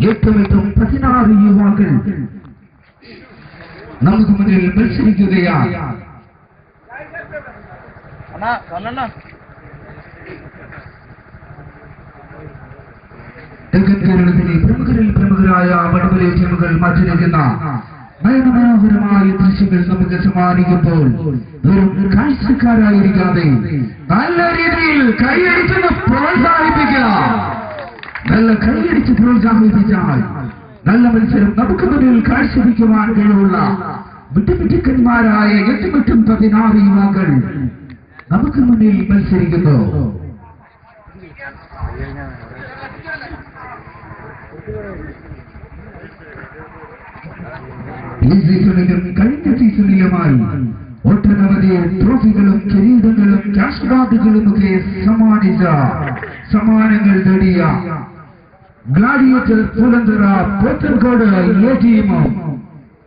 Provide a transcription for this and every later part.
ഏറ്റവും 16 യുവാക്കൾ നമുക്ക് മുന്നിൽ മത്സരിക്കുകയാണ്. കേരളത്തിലെ പ്രമുഖരായ വടംവലി ടീമുകൾ മത്സരിക്കുന്ന നയനമനോഹരമായ ദൃശ്യങ്ങൾ നമുക്ക് സമ്മാനിക്കുമ്പോൾ വെറും കാഴ്ചക്കാരായിരിക്കാതെ നല്ല രീതിയിൽ കൈയടിച്ചൊന്ന് പ്രോത്സാഹിപ്പിക്കുക. നല്ല കൈയടിച്ച് പ്രോത്സാഹിപ്പിച്ചാൽ നല്ല മത്സരം നമുക്ക് മുന്നിൽ കാഴ്ചവെക്കുവാൻ കഴിവുള്ള മിടുക്കന്മാരായ 16 യുവാക്കൾ നമുക്ക് മുന്നിൽ മത്സരിക്കുന്നു. ഈ സീസണിലും കഴിഞ്ഞ സീസണിലുമായി ഒട്ടനവധി ട്രോഫികളും കിരീടങ്ങളും ക്യാഷ് കാർഡുകളുമൊക്കെ സമ്മാനിച്ച സമ്മാനങ്ങൾ നേടിയ ഗ്ലാഡിയേറ്റർ പൂലന്തറ പോത്തൻകോട് എ ടീമും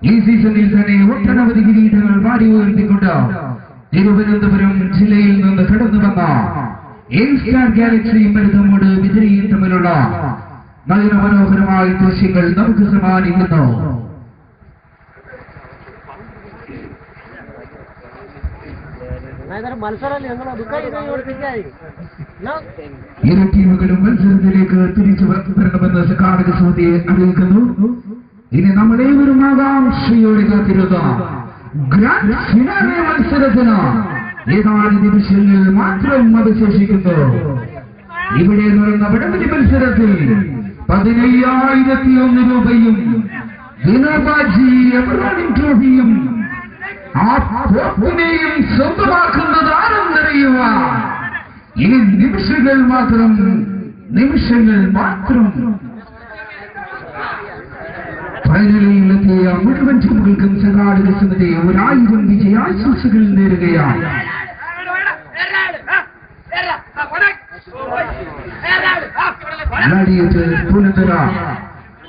ഈ സീസണിൽ തന്നെ ഒട്ടനവധി കിരീടങ്ങൾ വാരി ഉയർത്തിക്കൊണ്ട് തിരുവനന്തപുരം ജില്ലയിൽ നിന്ന് കടന്നു വന്ന യങ്സ്റ്റാർ ഗാലക്സി മരുതമോട് വിജയിയും തമ്മിലുള്ള നല്ല മനോഹരമായ ദൃശ്യങ്ങൾ നമുക്ക് സമ്മാനിക്കുന്നു. ഇരു ടീമുകളും മത്സരത്തിലേക്ക് തിരിച്ചു വരണമെന്ന് സംഘാടക സമിതിയെ അറിയിക്കുന്നു. ഇനി നമ്മളേവരും ആകാംക്ഷയോടെ കാത്തിരുന്ന ഗ്രാൻഡ് ഫിനാലെ മത്സരത്തിന് ഏതാനും നിമിഷങ്ങൾ മാത്രം അവശേഷിക്കുന്നു. ഇവിടെ നടന്ന വടംവലി മത്സരത്തിൽ 15,001 രൂപയും വിനോബാജി എവറാണിംഗ് ട്രോഫിയും ആ ട്രോഫിനെയും സ്വന്തമാക്കുന്നതാണെന്നറിയുക. ഇനി നിമിഷങ്ങൾ മാത്രം. ഫൈനലിലെത്തിയ മുഴുവൻ ടീമുകൾക്കും സംഘാടക സമിതി 1000 വിജയാശംസകൾ നേരുകയാണ്. പൂലന്തറ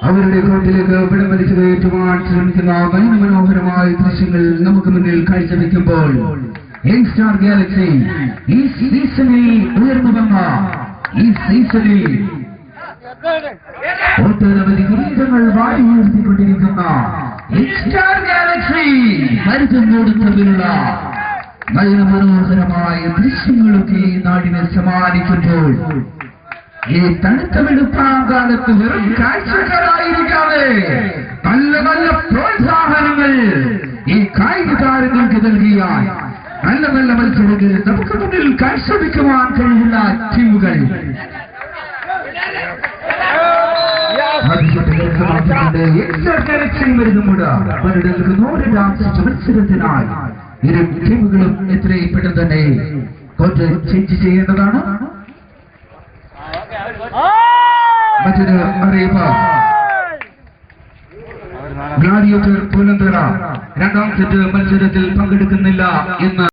അവരുടെ കോർട്ടിലേക്ക് വിടമരിച്ച് കയറ്റുവാൻ ശ്രമിക്കുന്ന മനോഹരമായ ദൃശ്യങ്ങൾ നമുക്ക് മുന്നിൽ കാഴ്ചവെക്കുമ്പോൾ യങ്സ്റ്റാർ ഗാലക്സി ഈ സീസണിൽ ഉയർന്നു വന്ന ഒട്ടനവധി കിരീടങ്ങൾ വാരി ഉയർത്തിക്കൊണ്ടിരിക്കുന്ന യങ്സ്റ്റാർ ഗാലക്സി മരുതമോട് തമ്മിലുള്ള മനോഹരമായ ദൃശ്യങ്ങളൊക്കെ നാടിനെ സമ്മാനിക്കുമ്പോൾ ഈ തണുത്ത വെളുപ്പാകാലത്ത് വെറും കാഴ്ചക്കാരായിരിക്കാതെ നല്ല നല്ല പ്രോത്സാഹനങ്ങൾ ഈ കായിക താരങ്ങൾക്ക് നൽകിയാൽ നല്ല നല്ല മത്സരങ്ങൾ നമുക്ക് മുന്നിൽ കാഴ്ചവെക്കുവാൻ കഴിയുന്ന ടീമുകൾ മത്സരത്തിനായി ഇരു ടീമുകളും എത്രയും പെട്ടെന്ന് തന്നെ കോർട്ട് ചേഞ്ച് ചെയ്യേണ്ടതാണ്. മറ്റൊരു അറിയിപ്പ്, ഗ്ലാഡിയേറ്റർ പൂലന്തറ 2ാം സെറ്റ് മത്സരത്തിൽ പങ്കെടുക്കുന്നില്ല എന്ന്